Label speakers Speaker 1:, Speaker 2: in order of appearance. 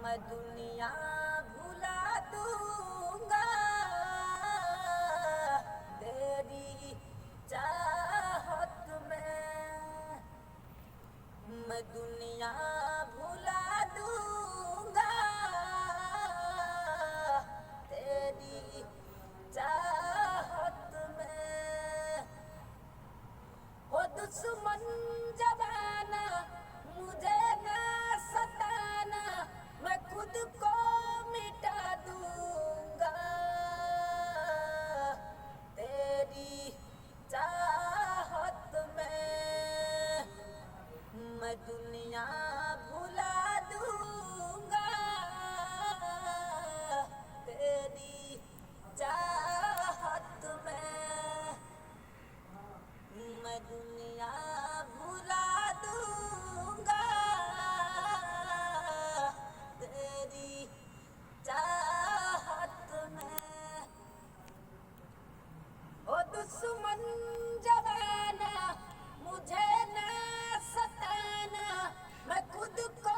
Speaker 1: मैं दुनिया भुला दूंगा तेरी चाहत में। मैं दुनिया भुला दूंगा तेरी चाहत में। हो दुश्मन जमाना मुझे ना सताना, मैं खुद को मिटा दूंगा तेरी चाहत में। मैं दुनिया भुला दूंगा तेरी चाहत में। मैं दुनिया भुला दूंगा तेरी चाहत में। ओ दुश्मन जमाना मुझे ना सताना, मैं खुद को